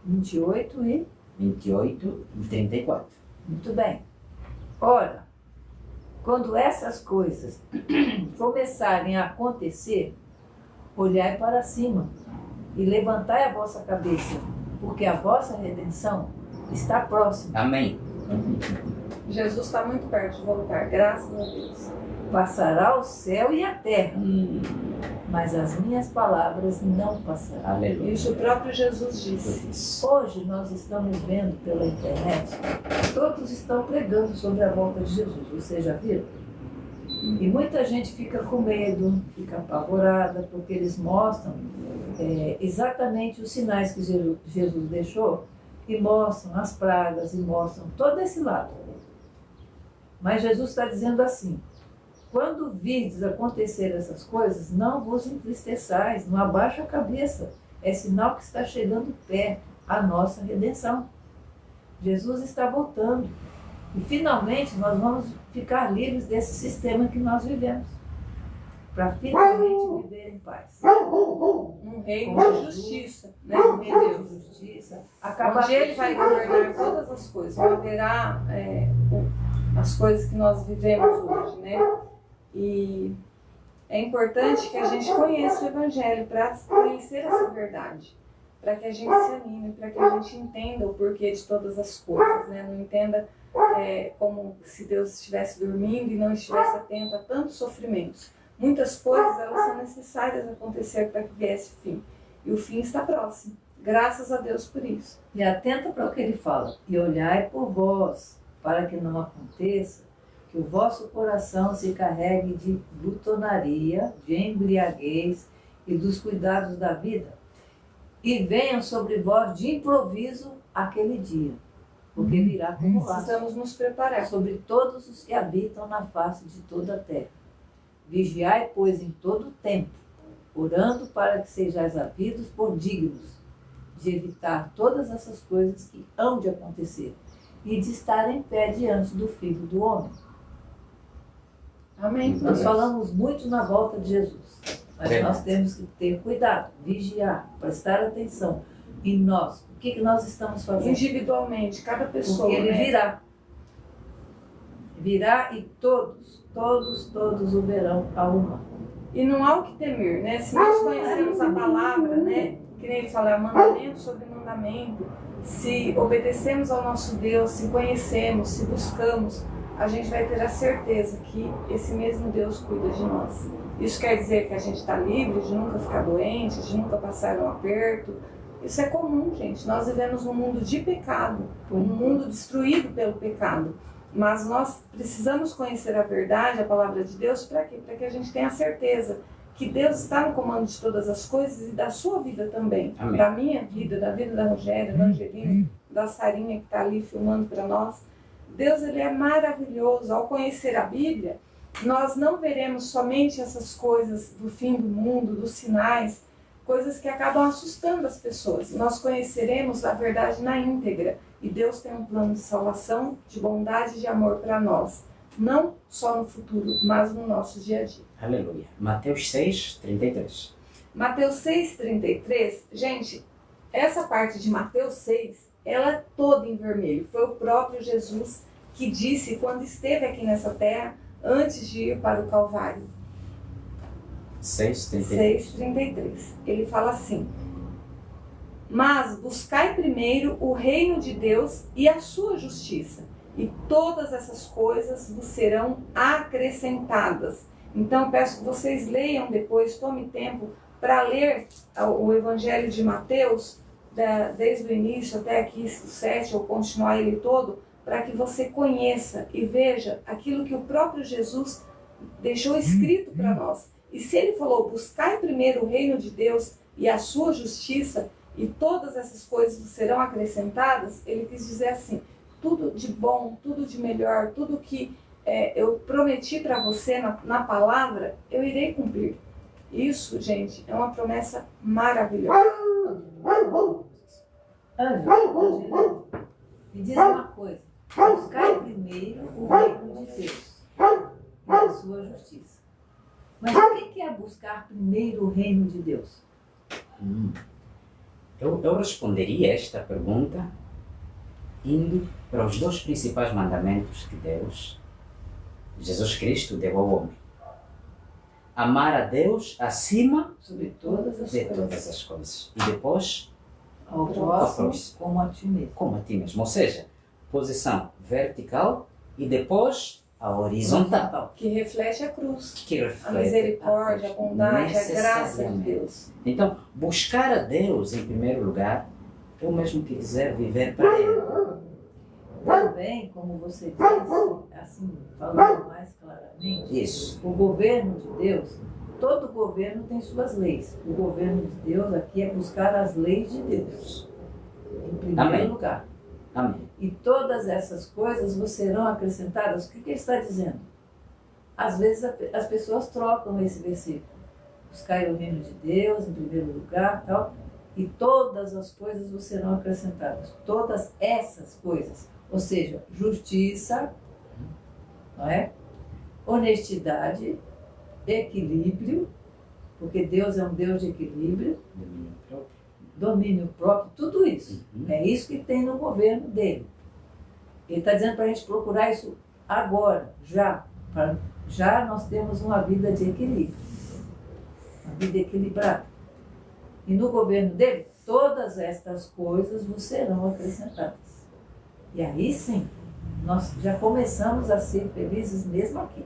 S3: 28 e...
S2: 28 e 34.
S3: Muito bem. Ora, quando essas coisas começarem a acontecer, olhai para cima e levantai a vossa cabeça, porque a vossa redenção está próxima.
S2: Amém.
S1: Jesus está muito perto de voltar, graças a Deus.
S3: Passará o céu e a terra, mas as minhas palavras não passarão.
S2: Aleluia.
S1: Isso o próprio Jesus disse.
S3: Hoje nós estamos vendo pela internet, todos estão pregando sobre a volta de Jesus, vocês já viram? E muita gente fica com medo, fica apavorada, porque eles mostram exatamente os sinais que Jesus deixou, e mostram as pragas, e mostram todo esse lado. Mas Jesus está dizendo assim: quando virdes acontecer essas coisas, não vos entristeçais, não abaixa a cabeça. É sinal que está chegando perto a nossa redenção. Jesus está voltando. E finalmente nós vamos ficar livres desse sistema que nós vivemos. Para finalmente viver em paz.
S1: Um reino de justiça, né?
S3: Um reino de justiça.
S1: Onde ele vai governar todas as coisas. Não haverá as coisas que nós vivemos hoje, né? E é importante que a gente conheça o Evangelho para conhecer essa verdade, para que a gente se anime, para que a gente entenda o porquê de todas as coisas, né? Não entenda como se Deus estivesse dormindo e não estivesse atento a tantos sofrimentos. Muitas coisas elas são necessárias acontecer para que viesse o fim, e o fim está próximo. Graças a Deus por isso.
S3: E atenta para o que ele fala: e olhai por vós, para que não aconteça que o vosso coração se carregue de glutonaria, de embriaguez e dos cuidados da vida, e venham sobre vós de improviso aquele dia, porque virá como laço.
S1: Precisamos nos preparar.
S3: Sobre todos os que habitam na face de toda a terra. Vigiai, pois, em todo o tempo, orando para que sejais havidos por dignos de evitar todas essas coisas que hão de acontecer e de estar em pé diante do Filho do Homem.
S1: Amém.
S3: Nós falamos muito na volta de Jesus, mas nós temos que ter cuidado, vigiar, prestar atenção em nós. O que nós estamos fazendo?
S1: Individualmente, cada pessoa.
S3: Porque ele virá. Virá e todos o verão ao humano.
S1: E não há o que temer, né? Se nós conhecemos a palavra, né? Que nem ele fala, mandamento sobre mandamento. Se obedecemos ao nosso Deus, se conhecemos, se buscamos, a gente vai ter a certeza que esse mesmo Deus cuida de nós. Isso quer dizer que a gente está livre de nunca ficar doente, de nunca passar um aperto. Isso é comum, gente. Nós vivemos num mundo de pecado, um mundo destruído pelo pecado. Mas nós precisamos conhecer a verdade, a palavra de Deus, para quê? Para que a gente tenha certeza que Deus está no comando de todas as coisas e da sua vida também.
S2: Amém.
S1: Da minha vida, da vida da Rogéria, da Angelina, da Sarinha que está ali filmando para nós. Deus, ele é maravilhoso. Ao conhecer a Bíblia, nós não veremos somente essas coisas do fim do mundo, dos sinais, coisas que acabam assustando as pessoas. Nós conheceremos a verdade na íntegra. E Deus tem um plano de salvação, de bondade e de amor para nós. Não só no futuro, mas no nosso dia a dia.
S2: Aleluia. Mateus 6, 33.
S1: Mateus 6, 33. Gente, essa parte de Mateus 6, ela é toda em vermelho. Foi o próprio Jesus que disse quando esteve aqui nessa terra, antes de ir para o Calvário.
S2: 6, 33.
S1: 6, 33. Ele fala assim: mas buscai primeiro o reino de Deus e a sua justiça, e todas essas coisas vos serão acrescentadas. Então, peço que vocês leiam depois, tome tempo para ler o Evangelho de Mateus, desde o início até aqui, o 7, ou continuar ele todo, para que você conheça e veja aquilo que o próprio Jesus deixou escrito para nós. E se ele falou, buscai primeiro o reino de Deus e a sua justiça, e todas essas coisas serão acrescentadas, ele quis dizer assim: tudo de bom, tudo de melhor, tudo que eu prometi para você na palavra, eu irei cumprir. Isso, gente, é uma promessa maravilhosa.
S3: Ângela, me diz uma coisa: buscai primeiro o reino de Deus e a sua justiça. Mas o que é buscar primeiro o reino de Deus?
S2: Eu responderia esta pergunta indo para os dois principais mandamentos que Deus, Jesus Cristo, deu ao homem. Amar a Deus acima
S3: Sobre todas as
S2: de
S3: coisas.
S2: todas as coisas. E depois,
S3: Ao próximo como a ti mesmo.
S2: como a ti mesmo. Ou seja, posição vertical e depois a horizontal,
S1: Que reflete a cruz,
S2: que
S1: a
S2: reflete
S1: misericórdia, a bondade, a graça de
S2: necessariamente.
S1: Deus.
S2: Então, buscar a Deus em primeiro lugar é o mesmo que dizer viver para Ele.
S3: Também, como você disse, assim, falando mais claramente,
S2: Isso.
S3: o governo de Deus, todo governo tem suas leis. O governo de Deus aqui é buscar as leis de Deus, em primeiro
S2: Amém.
S3: lugar.
S2: Amém.
S3: E todas essas coisas vos serão acrescentadas. O que ele está dizendo? Às vezes as pessoas trocam esse versículo. Buscai o reino de Deus em primeiro lugar, tal, e todas as coisas vos serão acrescentadas. Todas essas coisas. Ou seja, justiça, não é? Honestidade, equilíbrio, porque Deus é um Deus de equilíbrio, domínio próprio, tudo isso. É isso que tem no governo dele. Ele está dizendo para a gente procurar isso agora, já. Já nós temos uma vida de equilíbrio, uma vida equilibrada. E no governo dele, todas estas coisas vos serão acrescentadas. E aí sim, nós já começamos a ser felizes mesmo aqui.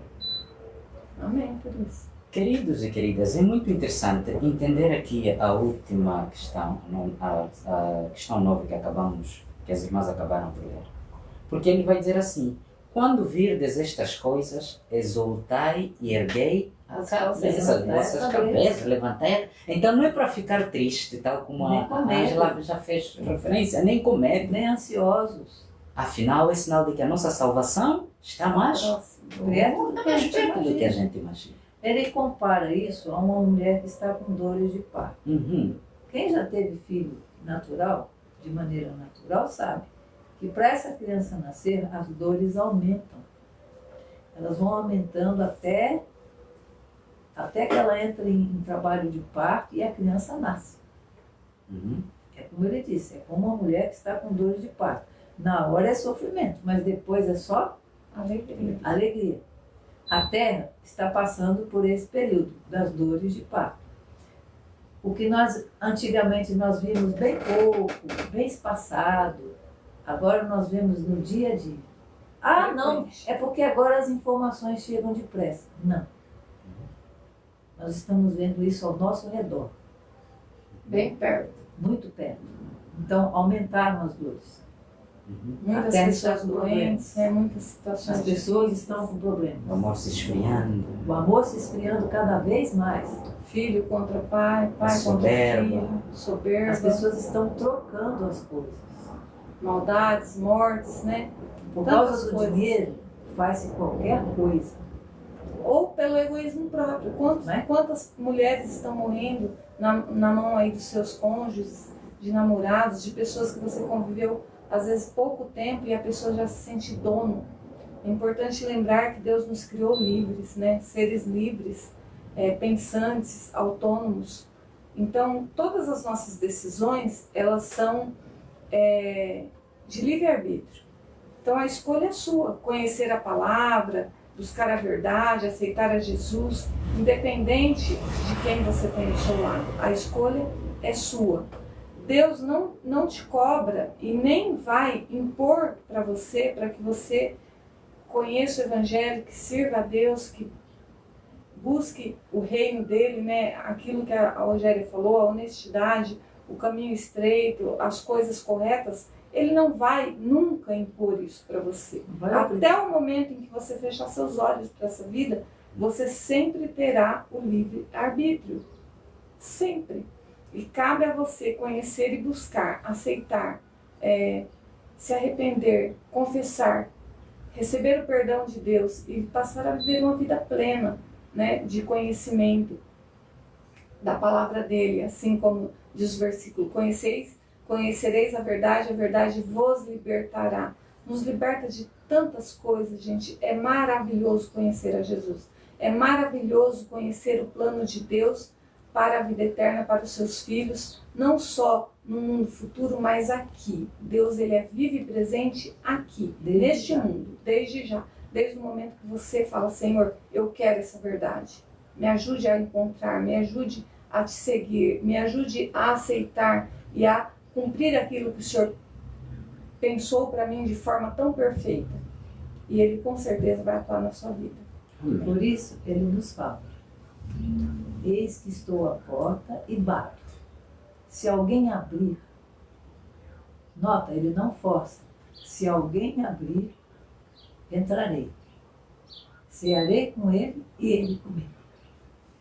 S1: Amém, por isso.
S2: Queridos e queridas, é muito interessante entender aqui a última questão, a questão 9 que as irmãs acabaram de ler. Porque ele vai dizer assim: quando virdes estas coisas, exultai e erguei a cabeça, vossas cabeças, levantai. Então não é para ficar triste, tal como a Ângela já fez referência, nem com medo,
S3: Nem ansiosos.
S2: Afinal, é sinal de que a nossa salvação está mais
S3: Perto do que a gente
S2: perto do que a
S3: imagina.
S2: gente imagina.
S3: Ele compara isso a uma mulher que está com dores de parto. Quem já teve filho natural, de maneira natural, sabe que para essa criança nascer, as dores aumentam. Elas vão aumentando até que ela entre em trabalho de parto e a criança nasce. É como ele disse, é como uma mulher que está com dores de parto. Na hora é sofrimento, mas depois é só alegria. A Terra está passando por esse período das dores de parto. O que antigamente nós vimos bem pouco, bem espaçado, agora nós vemos no dia a dia. Ah, não, é porque agora as informações chegam depressa. Não. Nós estamos vendo isso ao nosso redor.
S1: Bem perto.
S3: Muito perto. Então, aumentaram as dores.
S1: Muitas
S3: Até
S1: pessoas
S3: está com
S1: doentes, muitas situações.
S3: As pessoas estão com problemas.
S2: O amor se esfriando.
S3: O amor se esfriando cada vez mais.
S1: Filho contra pai, pai contra
S2: Soberba.
S1: filho, soberba,
S3: As pessoas estão trocando as coisas.
S1: maldades, mortes, né?
S3: Por
S1: Tantas
S3: causa do
S1: coisas.
S3: dinheiro, faz-se qualquer coisa.
S1: Ou pelo egoísmo próprio. Quantas mulheres estão morrendo na mão aí dos seus cônjuges, de namorados, de pessoas que você conviveu às vezes pouco tempo e a pessoa já se sente dono. É importante lembrar que Deus nos criou livres, né? Seres livres, pensantes, autônomos. Então, todas as nossas decisões, elas são de livre-arbítrio. Então, a escolha é sua. Conhecer a palavra, buscar a verdade, aceitar a Jesus, independente de quem você tem do seu lado. A escolha é sua. Deus não te cobra e nem vai impor para você, para que você conheça o Evangelho, que sirva a Deus, que busque o reino dele, né? Aquilo que a Rogéria falou, a honestidade, o caminho estreito, as coisas corretas. Ele não vai nunca impor isso para você. Até o momento em que você fechar seus olhos para essa vida, você sempre terá o livre-arbítrio. Sempre. E cabe a você conhecer e buscar, aceitar, se arrepender, confessar, receber o perdão de Deus e passar a viver uma vida plena, né, de conhecimento da palavra dele, assim como diz o versículo: conhecereis a verdade vos libertará. Nos liberta de tantas coisas, gente. É maravilhoso conhecer a Jesus. É maravilhoso conhecer o plano de Deus para a vida eterna, para os seus filhos, não só no mundo futuro, mas aqui. Deus, ele é vivo e presente aqui, neste mundo, desde já. Desde o momento que você fala: Senhor, eu quero essa verdade. Me ajude a encontrar, me ajude a te seguir, me ajude a aceitar e a cumprir aquilo que o Senhor pensou para mim de forma tão perfeita. E Ele com certeza vai atuar na sua vida.
S2: Amém.
S3: Por isso, ele nos fala: eis que estou à porta e bato. Se alguém abrir, nota, ele não força. Se alguém abrir, entrarei. Cearei com ele e ele comigo.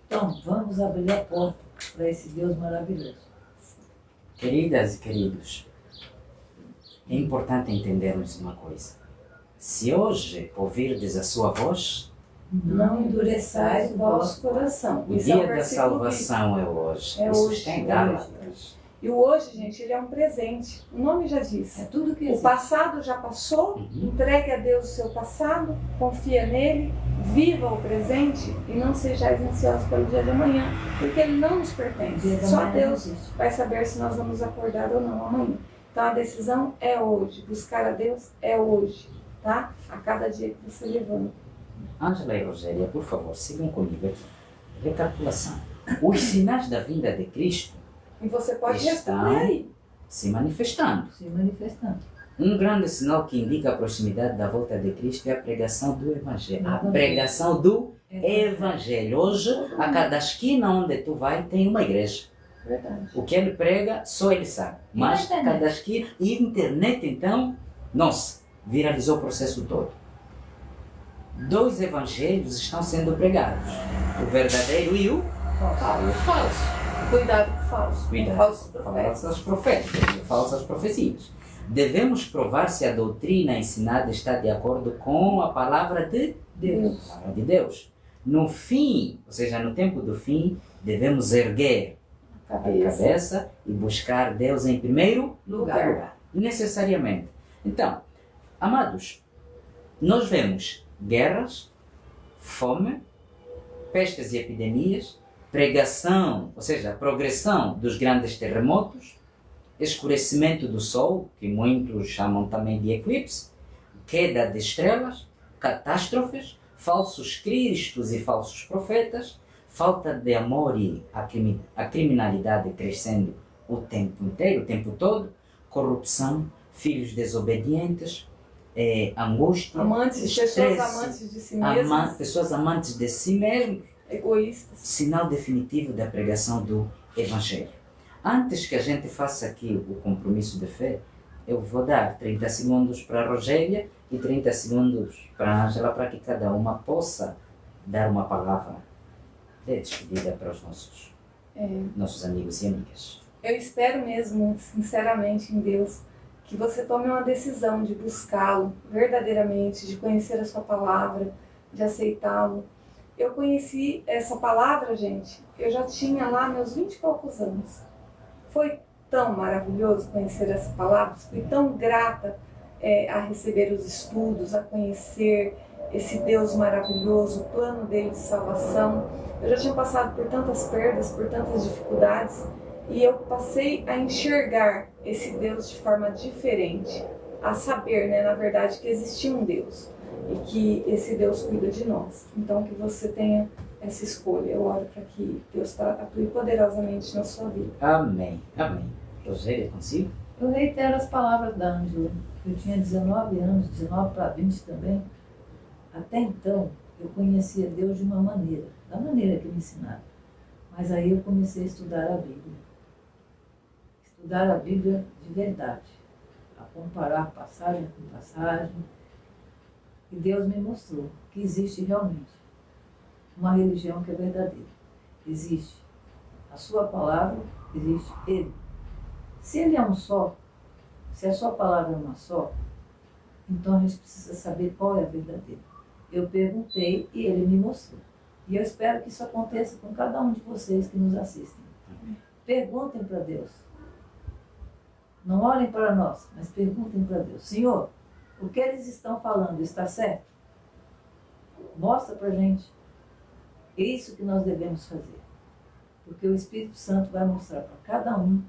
S3: Então, vamos abrir a porta para esse Deus maravilhoso.
S2: Queridas e queridos, é importante entendermos uma coisa. Se hoje ouvirdes a sua voz,
S1: Não endureçais o vosso coração.
S2: o
S1: Isso é um
S2: dia da
S1: versículo
S2: salvação é hoje.
S1: É
S2: Isso
S1: hoje,
S2: está em
S1: é
S2: Gálatas.
S1: E o hoje, gente, ele é um presente. O nome já diz.
S3: É tudo que
S1: O
S3: existe.
S1: passado já passou,
S2: Uhum.
S1: entregue a Deus o seu passado, confia nele, viva o presente e não sejais ansiosos pelo dia de amanhã, porque ele não nos
S3: O dia
S1: pertence.
S3: da
S1: Só
S3: manhã não
S1: Deus
S3: existe.
S1: vai saber se nós vamos acordar ou não amanhã. Então a decisão é hoje, buscar a Deus é hoje, tá? A cada dia que você levanta.
S2: Ângela e Rogéria, por favor, sigam comigo aqui. Recapitulação. Os sinais da vinda de Cristo
S1: E você pode
S2: Estão-
S1: responder aí.
S2: se manifestando.
S3: Se manifestando.
S2: Um grande sinal que indica a proximidade da volta de Cristo é a pregação do Evangelho. A
S3: Evangelho.
S2: pregação do Evangelho. Hoje, a cada esquina onde tu vai, tem uma igreja.
S1: Verdade.
S2: O que ele prega, só ele sabe.
S3: E na
S2: Mas
S3: internet?
S2: cada esquina. E a internet, então, nossa, viralizou o processo todo. 2 evangelhos estão sendo pregados. O verdadeiro e o falso.
S1: Cuidado com o falso.
S2: Cuidado.
S1: Falsos profetas.
S2: Falsas proféticas, falsas profecias. Devemos provar se a doutrina ensinada está de acordo com a palavra de
S3: Deus.
S2: palavra de Deus. No fim, ou seja, no tempo do fim, devemos erguer a cabeça e buscar Deus em primeiro lugar. Necessariamente. Então, amados, nós vemos guerras, fome, pestes e epidemias, pregação, ou seja, progressão dos grandes terremotos, escurecimento do sol, que muitos chamam também de eclipse, queda de estrelas, catástrofes, falsos cristos e falsos profetas, falta de amor e a criminalidade crescendo o tempo inteiro, o tempo todo, corrupção, filhos desobedientes, angústia,
S1: Amantes, pessoas
S2: estresse,
S1: amantes de si mesmas,
S2: pessoas amantes de si mesmos,
S1: egoístas.
S2: sinal definitivo da pregação do Evangelho. Antes que a gente faça aqui o compromisso de fé, eu vou dar 30 segundos para a Rogéria e 30 segundos para a Ângela, para que cada uma possa dar uma palavra de despedida para os nossos amigos e amigas.
S1: Eu espero mesmo, sinceramente, em Deus, que você tome uma decisão de buscá-lo verdadeiramente, de conhecer a sua palavra, de aceitá-lo. Eu conheci essa palavra, gente, eu já tinha lá meus 20 e poucos anos. Foi tão maravilhoso conhecer essa palavra, fui tão grata a receber os estudos, a conhecer esse Deus maravilhoso, o plano dele de salvação. Eu já tinha passado por tantas perdas, por tantas dificuldades, e eu passei a enxergar esse Deus de forma diferente, a saber, na verdade, que existia um Deus e que esse Deus cuida de nós. Então, que você tenha essa escolha. Eu oro para que Deus atue poderosamente na sua vida.
S2: Amém. Amém. Rogéria, consigo?
S3: Eu reitero as palavras da Ângela. Eu tinha 19 anos, 19 para 20 também. Até então, eu conhecia Deus de uma maneira, da maneira que me ensinaram. Mas aí eu comecei a estudar a Bíblia. Estudar a Bíblia de verdade. A comparar passagem com passagem. E Deus me mostrou que existe realmente uma religião que é verdadeira. Existe a sua palavra, existe Ele. Se Ele é um só, se a sua palavra é uma só, então a gente precisa saber qual é a verdadeira. Eu perguntei e Ele me mostrou. E eu espero que isso aconteça com cada um de vocês que nos assistem. Perguntem para Deus. Não olhem para nós, mas perguntem para Deus. Senhor, o que eles estão falando está certo? Mostra para a gente. É isso que nós devemos fazer. Porque o Espírito Santo vai mostrar para cada um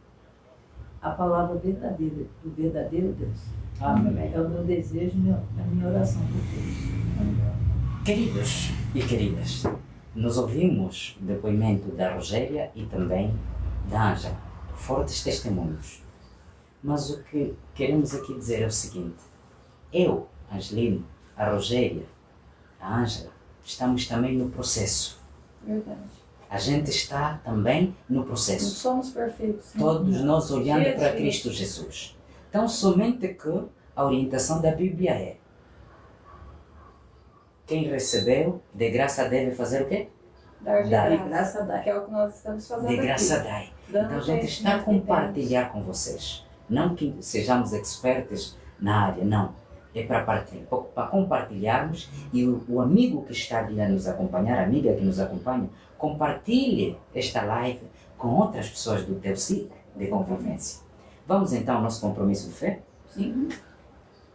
S3: a palavra verdadeira, do verdadeiro Deus.
S2: Amém.
S3: É o meu desejo, a minha oração por todos.
S2: Queridos e queridas, nós ouvimos o depoimento da Rogéria e também da Ângela, fortes testemunhos. Mas o que queremos aqui dizer é o seguinte: eu, Angelino, a Rogéria, a Ângela, estamos também no processo.
S1: Verdade.
S2: A gente está também no
S1: Não
S2: processo.
S1: somos perfeitos. Sim.
S2: Todos nós olhando
S1: Dia a
S2: para
S1: dia.
S2: Cristo Jesus. Então, somente que a orientação da Bíblia é: quem recebeu, de graça deve fazer o quê?
S1: Dar de
S2: Dar.
S1: graça. Que é o que nós estamos fazendo
S2: De
S1: aqui.
S2: graça dai.
S1: Dando
S2: Então a gente
S1: conhecimento
S2: está a
S1: que temos.
S2: compartilhar com vocês. Não que sejamos expertos na área, não. É para partilhar, para compartilharmos, e o amigo que está ali a nos acompanhar, a amiga que nos acompanha, compartilhe esta live com outras pessoas do teu ciclo de convivência. Vamos então ao nosso compromisso de fé?
S3: Sim.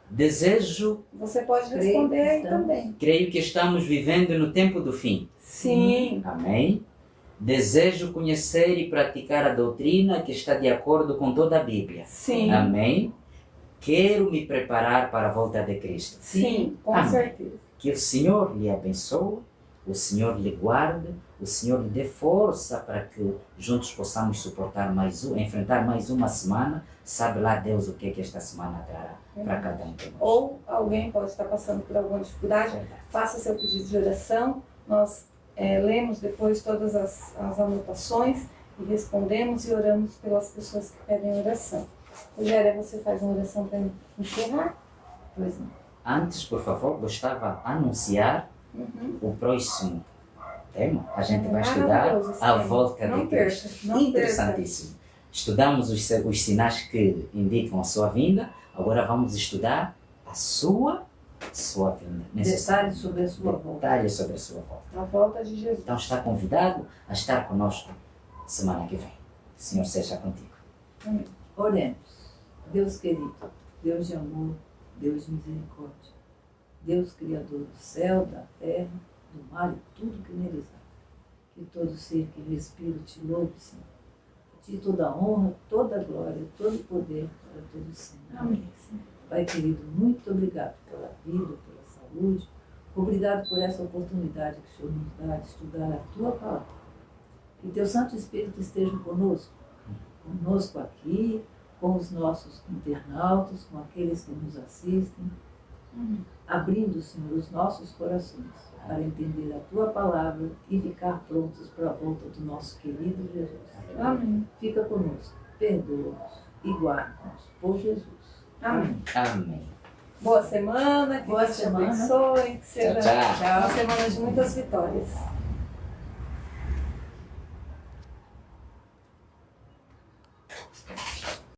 S2: Desejo,
S1: Você pode responder aí também.
S2: creio que estamos vivendo no tempo do fim.
S1: Sim.
S2: Amém? Desejo conhecer e praticar a doutrina que está de acordo com toda a Bíblia.
S1: Sim.
S2: Amém? Quero me preparar para a volta de Cristo.
S1: Sim, com
S2: Amém.
S1: certeza.
S2: Que o Senhor lhe abençoe, o Senhor lhe guarde, o Senhor lhe dê força para que juntos possamos suportar enfrentar mais uma semana. Sabe lá Deus o que é que esta semana trará para cada um de nós.
S1: Ou alguém pode estar passando por alguma dificuldade,
S2: Verdade.
S1: faça seu pedido de oração. Nós lemos depois todas as anotações e respondemos e oramos pelas pessoas que pedem oração. Rogéria, você faz uma oração para encerrar?
S3: Pois não.
S2: Antes, por favor, gostava de anunciar o próximo tema. A gente vai estudar
S1: Maravilhoso esse
S2: a
S1: tema.
S2: volta
S1: Não
S2: de
S1: perca,
S2: Cristo.
S1: não
S2: Interessantíssimo. Estudamos os sinais que indicam a sua vinda. Agora vamos estudar a sua vinda.
S3: Detalhes sobre a sua volta.
S2: Detalhes sobre a sua volta.
S1: A volta de Jesus.
S2: Então está convidado a estar conosco semana que vem. O Senhor seja contigo.
S1: Amém.
S3: Oremos. Deus querido, Deus de amor, Deus de misericórdia, Deus criador do céu, da terra, do mar e tudo que neles há. Que todo ser que respira te louve, Senhor. A ti toda a honra, toda a glória, todo o poder para todos sempre.
S1: Amém.
S3: Pai querido, muito obrigado pela vida, pela saúde. Obrigado por essa oportunidade que o Senhor nos dá de estudar a Tua palavra. Que Teu Santo Espírito esteja conosco aqui, com os nossos internautas, com aqueles que nos assistem, abrindo, Senhor, os nossos corações para entender a Tua palavra e ficar prontos para a volta do nosso querido Jesus.
S1: Amém.
S3: Fica conosco, perdoa-nos e guarda-nos por Jesus.
S1: Amém.
S2: Amém.
S1: Boa semana, que
S3: Boa
S1: Deus te
S3: semana.
S1: abençoe, que seja
S2: Tchau, tchau.
S1: uma semana de muitas vitórias.